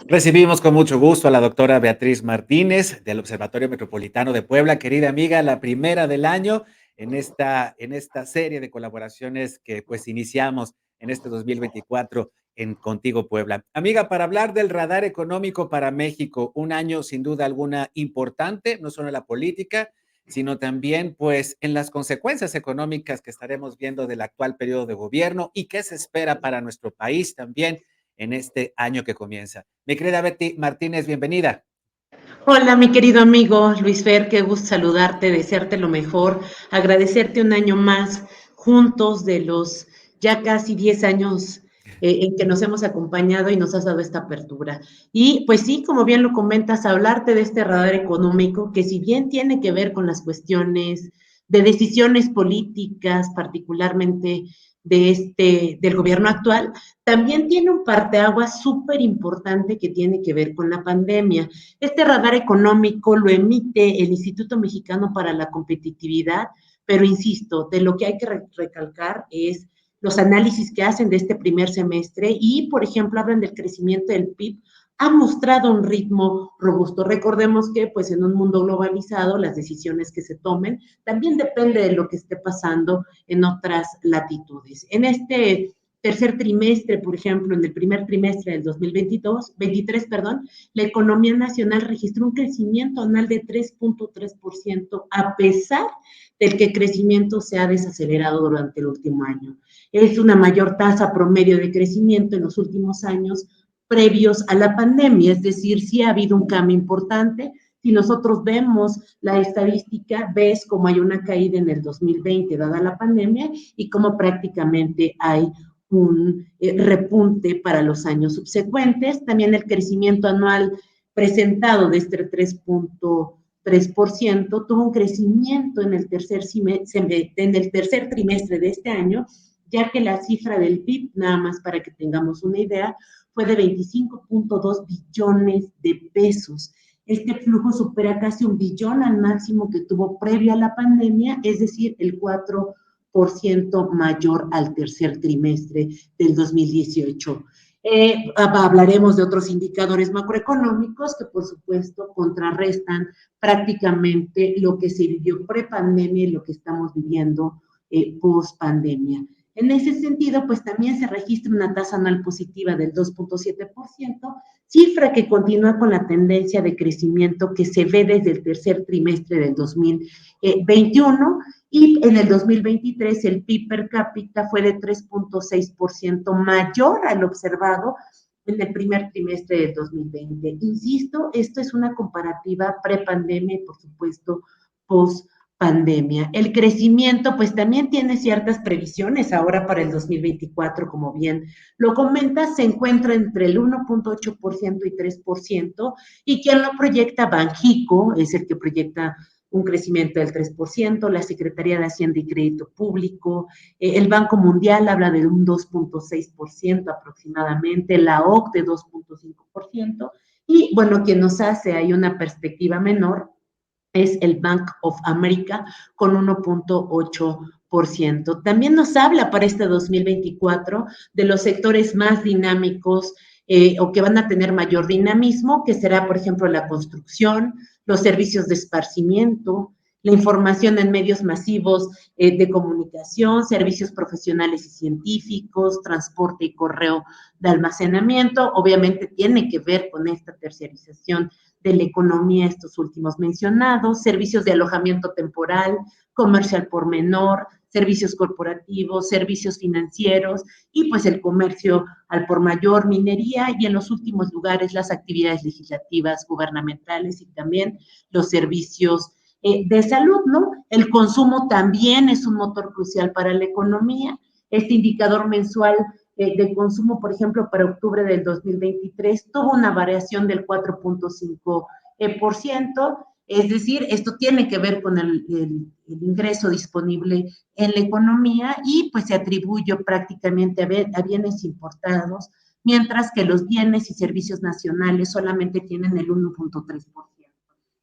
Recibimos con mucho gusto a la doctora Beatriz Martínez del Observatorio Metropolitano de Puebla, querida amiga, la primera del año en esta serie de colaboraciones que pues iniciamos en este 2024 en Contigo Puebla. Amiga, para hablar del radar económico para México, un año sin duda alguna importante, no solo en la política, sino también pues en las consecuencias económicas que estaremos viendo del actual periodo de gobierno y qué se espera para nuestro país también en este año que comienza. Mi querida Betty Martínez, bienvenida. Hola, mi querido amigo Luis Fer, qué gusto saludarte, desearte lo mejor, agradecerte un año más juntos de los ya casi 10 años en que nos hemos acompañado y nos has dado esta apertura. Y pues sí, como bien lo comentas, hablarte de este radar económico que si bien tiene que ver con las cuestiones de decisiones políticas, particularmente del gobierno actual, también tiene un parteaguas súper importante que tiene que ver con la pandemia. Este radar económico lo emite el Instituto Mexicano para la Competitividad, pero insisto, de lo que hay que recalcar es los análisis que hacen de este primer semestre y, por ejemplo, hablan del crecimiento del PIB, ha mostrado un ritmo robusto. Recordemos que, pues, en un mundo globalizado, las decisiones que se tomen también depende de lo que esté pasando en otras latitudes. En este tercer trimestre, por ejemplo, en el primer trimestre del 2023, perdón, la economía nacional registró un crecimiento anual de 3.3%, a pesar del que el crecimiento se ha desacelerado durante el último año. Es una mayor tasa promedio de crecimiento en los últimos años previos a la pandemia, es decir, sí ha habido un cambio importante. Si nosotros vemos la estadística, ves cómo hay una caída en el 2020 dada la pandemia y cómo prácticamente hay un repunte para los años subsecuentes. También el crecimiento anual presentado de este 3.3% tuvo un crecimiento en el tercer trimestre de este año, ya que la cifra del PIB, nada más para que tengamos una idea, fue de 25.2 billones de pesos. Este flujo supera casi 1 billón al máximo que tuvo previo a la pandemia, es decir, el 4% mayor al tercer trimestre del 2018. Hablaremos de otros indicadores macroeconómicos que, por supuesto, contrarrestan prácticamente lo que se vivió pre-pandemia y lo que estamos viviendo post-pandemia. En ese sentido, pues también se registra una tasa anual positiva del 2.7%, cifra que continúa con la tendencia de crecimiento que se ve desde el tercer trimestre del 2021, y en el 2023 el PIB per cápita fue de 3.6% mayor al observado en el primer trimestre del 2020. Insisto, esto es una comparativa pre-pandemia y, por supuesto, post-pandemia. El crecimiento, pues también tiene ciertas previsiones ahora para el 2024, como bien lo comentas, se encuentra entre el 1.8% y 3%, y quien lo proyecta, Banjico, es el que proyecta un crecimiento del 3%, la Secretaría de Hacienda y Crédito Público, el Banco Mundial habla de un 2.6% aproximadamente, la OCDE de 2.5%, y bueno, quien nos hace ahí una perspectiva menor es el Bank of America con 1.8%. También nos habla para este 2024 de los sectores más dinámicos o que van a tener mayor dinamismo, que será, por ejemplo, la construcción, los servicios de esparcimiento, la información en medios masivos de comunicación, servicios profesionales y científicos, transporte y correo de almacenamiento. Obviamente tiene que ver con esta terciarización de la economía, estos últimos mencionados, servicios de alojamiento temporal, comercio al por menor, servicios corporativos, servicios financieros y pues el comercio al por mayor, minería y en los últimos lugares las actividades legislativas, gubernamentales y también los servicios de salud, ¿no? El consumo también es un motor crucial para la economía. Este indicador mensual de consumo, por ejemplo, para octubre del 2023, tuvo una variación del 4.5%, es decir, esto tiene que ver con el ingreso disponible en la economía y pues se atribuye prácticamente a bienes importados, mientras que los bienes y servicios nacionales solamente tienen el 1.3%.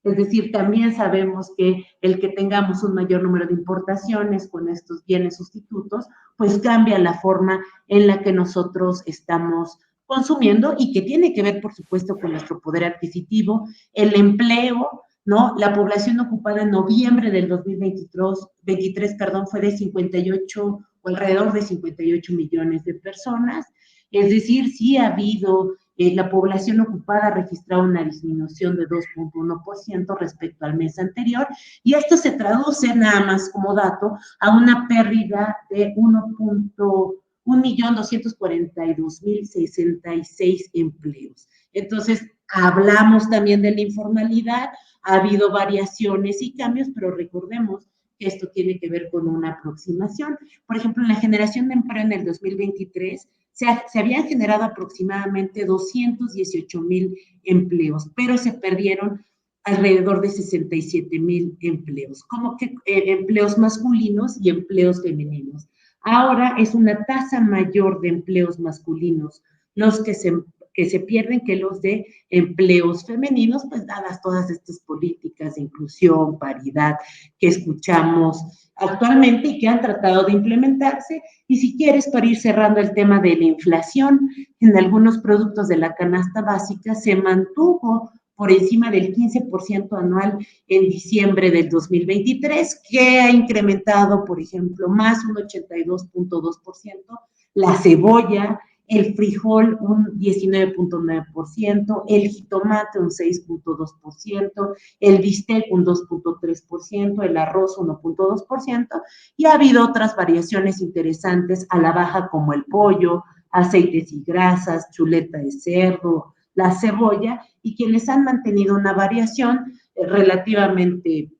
Es decir, también sabemos que el que tengamos un mayor número de importaciones con estos bienes sustitutos, pues cambia la forma en la que nosotros estamos consumiendo y que tiene que ver, por supuesto, con nuestro poder adquisitivo, el empleo, ¿no? La población ocupada en noviembre del 2023, perdón, fue de 58 o alrededor de 58 millones de personas. Es decir, sí ha habido, la población ocupada ha registrado una disminución de 2.1% respecto al mes anterior, y esto se traduce nada más como dato a una pérdida de 1.242.066 empleos. Entonces, hablamos también de la informalidad, ha habido variaciones y cambios, pero recordemos que esto tiene que ver con una aproximación. Por ejemplo, en la generación de empleo en el 2023 se habían generado aproximadamente 218,000 empleos, pero se perdieron alrededor de 67,000 empleos, como que empleos masculinos y empleos femeninos. Ahora es una tasa mayor de empleos masculinos los que se pierden que los de empleos femeninos, pues dadas todas estas políticas de inclusión, paridad que escuchamos actualmente y que han tratado de implementarse. Y si quieres, para ir cerrando el tema de la inflación, en algunos productos de la canasta básica se mantuvo por encima del 15% anual en diciembre del 2023, que ha incrementado, por ejemplo, más un 82.2%, la cebolla, el frijol un 19.9%, el jitomate un 6.2%, el bistec un 2.3%, el arroz 1.2%, y ha habido otras variaciones interesantes a la baja como el pollo, aceites y grasas, chuleta de cerdo, la cebolla, y quienes han mantenido una variación relativamente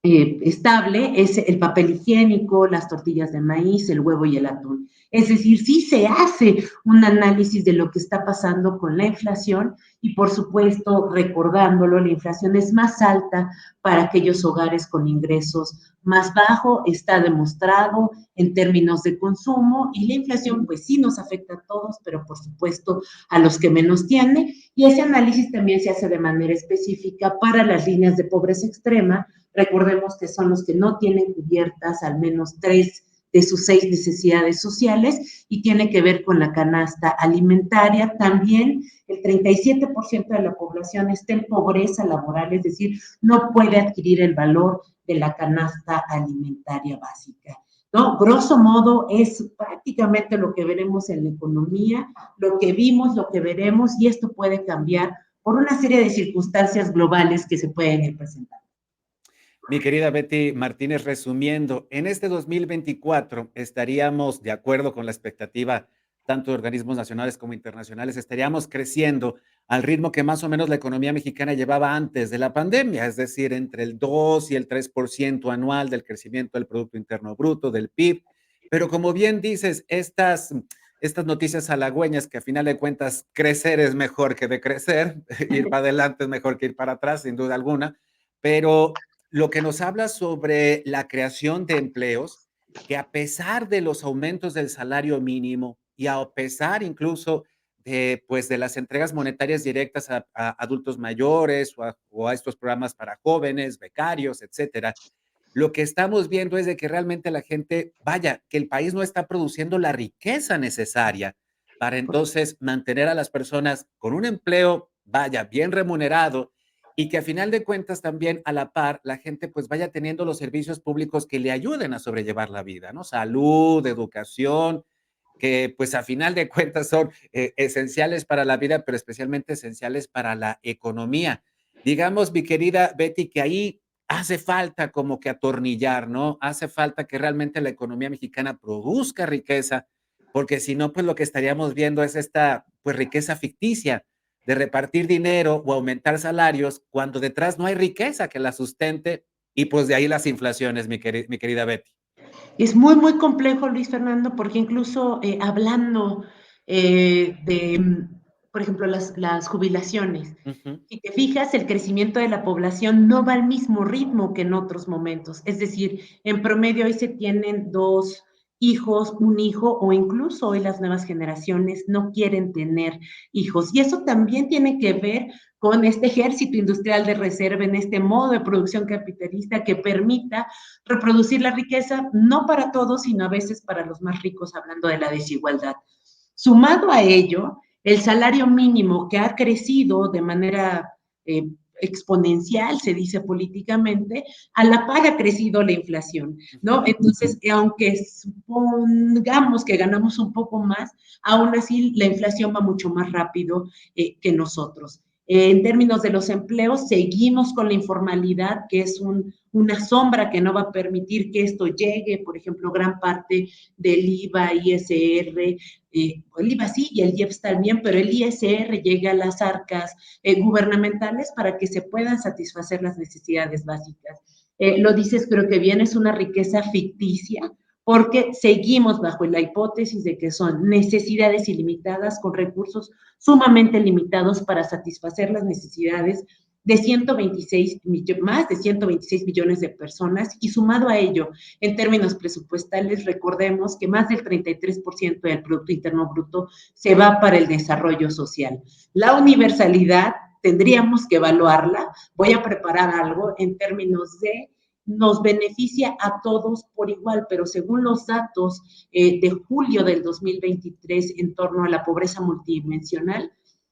estable es el papel higiénico, las tortillas de maíz, el huevo y el atún. Es decir, sí se hace un análisis de lo que está pasando con la inflación y, por supuesto, recordándolo, la inflación es más alta para aquellos hogares con ingresos más bajos, está demostrado en términos de consumo, y la inflación pues sí nos afecta a todos, pero por supuesto a los que menos tienen, y ese análisis también se hace de manera específica para las líneas de pobreza extrema. Recordemos que son los que no tienen cubiertas al menos 3 de sus 6 necesidades sociales, y tiene que ver con la canasta alimentaria. También el 37% de la población está en pobreza laboral, es decir, no puede adquirir el valor de la canasta alimentaria básica, ¿no? Grosso modo, es prácticamente lo que veremos en la economía, lo que vimos, lo que veremos, y esto puede cambiar por una serie de circunstancias globales que se pueden ir presentando. Mi querida Betty Martínez, resumiendo, en este 2024 estaríamos de acuerdo con la expectativa tanto de organismos nacionales como internacionales, estaríamos creciendo al ritmo que más o menos la economía mexicana llevaba antes de la pandemia, es decir, entre el 2 y el 3% anual del crecimiento del Producto Interno Bruto, del PIB. Pero como bien dices, estas noticias halagüeñas que a final de cuentas crecer es mejor que decrecer, ir para adelante es mejor que ir para atrás, sin duda alguna, pero lo que nos habla sobre la creación de empleos, que a pesar de los aumentos del salario mínimo y a pesar incluso de, pues, de las entregas monetarias directas a adultos mayores o a estos programas para jóvenes, becarios, etcétera, lo que estamos viendo es de que realmente la gente, vaya, que el país no está produciendo la riqueza necesaria para entonces mantener a las personas con un empleo, vaya, bien remunerado, y que a final de cuentas también a la par la gente pues vaya teniendo los servicios públicos que le ayuden a sobrellevar la vida, ¿no? Salud, educación, que pues a final de cuentas son esenciales para la vida, pero especialmente esenciales para la economía. Digamos, mi querida Betty, que ahí hace falta como que atornillar, ¿no? Hace falta que realmente la economía mexicana produzca riqueza, porque si no, pues lo que estaríamos viendo es esta pues riqueza ficticia de repartir dinero o aumentar salarios cuando detrás no hay riqueza que la sustente, y pues de ahí las inflaciones, mi querida Betty. Es muy, muy complejo, Luis Fernando, porque incluso hablando por ejemplo, las jubilaciones, Ujú. si te fijas, el crecimiento de la población no va al mismo ritmo que en otros momentos. Es decir, en promedio hoy se tienen dos hijos, un hijo, o incluso hoy las nuevas generaciones no quieren tener hijos. Y eso también tiene que ver con este ejército industrial de reserva, en este modo de producción capitalista que permita reproducir la riqueza, no para todos, sino a veces para los más ricos, hablando de la desigualdad. Sumado a ello, El salario mínimo que ha crecido de manera exponencial, se dice políticamente, a la par ha crecido la inflación, ¿no? Entonces, aunque supongamos que ganamos un poco más, aún así la inflación va mucho más rápido que nosotros. En términos de los empleos, seguimos con la informalidad, que es una sombra que no va a permitir que esto llegue, por ejemplo, gran parte del IVA, ISR, el IVA sí y el IEPS también, pero el ISR llega a las arcas gubernamentales para que se puedan satisfacer las necesidades básicas. Lo dices, creo que bien, es una riqueza ficticia, porque seguimos bajo la hipótesis de que son necesidades ilimitadas con recursos sumamente limitados para satisfacer las necesidades de 126, más de 126 millones de personas, y sumado a ello, en términos presupuestales, recordemos que más del 33% del Producto Interno Bruto se va para el desarrollo social. La universalidad tendríamos que evaluarla. Voy a preparar algo en términos de nos beneficia a todos por igual, pero según los datos de julio del 2023 en torno a la pobreza multidimensional,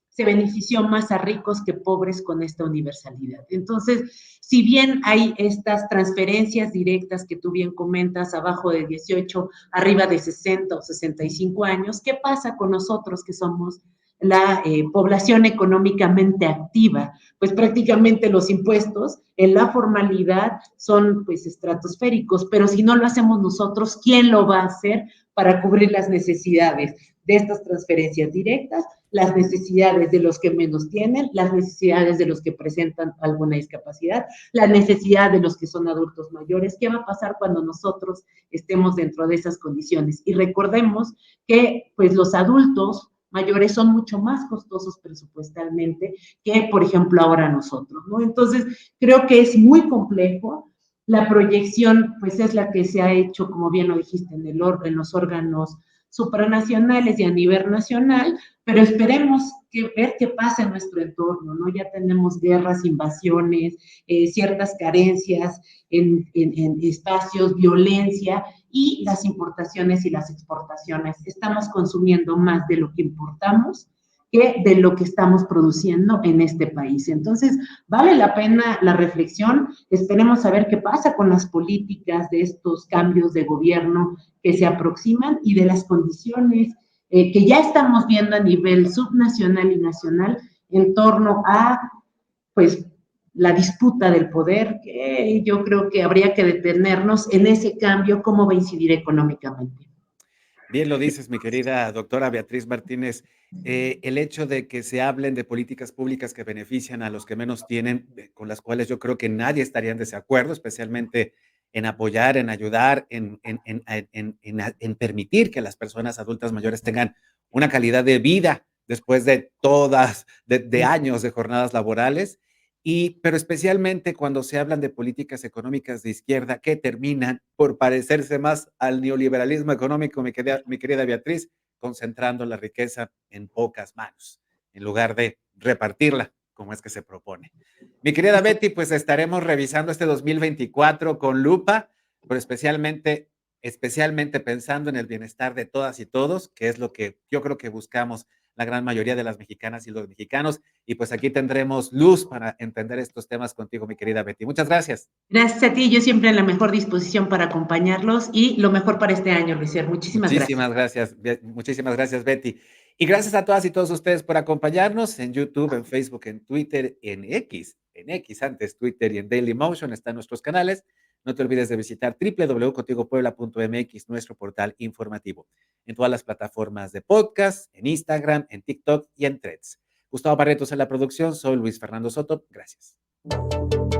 se benefició más a ricos que pobres con esta universalidad. Entonces, si bien hay estas transferencias directas que tú bien comentas, abajo de 18, arriba de 60 o 65 años, ¿qué pasa con nosotros que somos la población económicamente activa? Pues prácticamente los impuestos en la formalidad son pues estratosféricos, pero si no lo hacemos nosotros, ¿quién lo va a hacer para cubrir las necesidades de estas transferencias directas, las necesidades de los que menos tienen, las necesidades de los que presentan alguna discapacidad, la necesidad de los que son adultos mayores? ¿Qué va a pasar cuando nosotros estemos dentro de esas condiciones? Y recordemos que pues los adultos mayores son mucho más costosos presupuestalmente que, por ejemplo, ahora nosotros, ¿no? Entonces, creo que es muy complejo. La proyección, pues, es la que se ha hecho, como bien lo dijiste, en los órganos supranacionales y a nivel nacional, pero esperemos ver qué pasa en nuestro entorno, ¿no? Ya tenemos guerras, invasiones, ciertas carencias en espacios, violencia, y las importaciones y las exportaciones. Estamos consumiendo más de lo que importamos que de lo que estamos produciendo en este país. Entonces, vale la pena la reflexión. Esperemos saber qué pasa con las políticas de estos cambios de gobierno que se aproximan y de las condiciones que ya estamos viendo a nivel subnacional y nacional en torno a, pues, la disputa del poder, que yo creo que habría que detenernos en ese cambio, cómo va a incidir económicamente. Bien lo dices, mi querida doctora Beatriz Martínez. El hecho de que se hablen de políticas públicas que benefician a los que menos tienen, con las cuales yo creo que nadie estaría en desacuerdo, especialmente en apoyar, en ayudar, en permitir que las personas adultas mayores tengan una calidad de vida después de de años de jornadas laborales. Pero especialmente cuando se hablan de políticas económicas de izquierda que terminan por parecerse más al neoliberalismo económico, mi querida Beatriz, concentrando la riqueza en pocas manos, en lugar de repartirla, como es que se propone. Mi querida Betty, pues estaremos revisando este 2024 con lupa, pero especialmente pensando en el bienestar de todas y todos, que es lo que yo creo que buscamos la gran mayoría de las mexicanas y los mexicanos. Y pues aquí tendremos luz para entender estos temas contigo, mi querida Betty. Muchas gracias. Gracias a ti, yo siempre en la mejor disposición para acompañarlos y lo mejor para este año, Luisier. Muchísimas gracias. Muchísimas gracias, Betty. Y gracias a todas y todos ustedes por acompañarnos en YouTube, en Facebook, en Twitter, en X antes Twitter y en Dailymotion están nuestros canales. No te olvides de visitar www.contigopuebla.mx, nuestro portal informativo, en todas las plataformas de podcast, en Instagram, en TikTok y en Threads. Gustavo Barretos en la producción, soy Luis Fernando Soto. Gracias.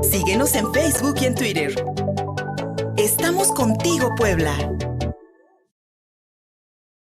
Síguenos en Facebook y en Twitter. Estamos contigo, Puebla.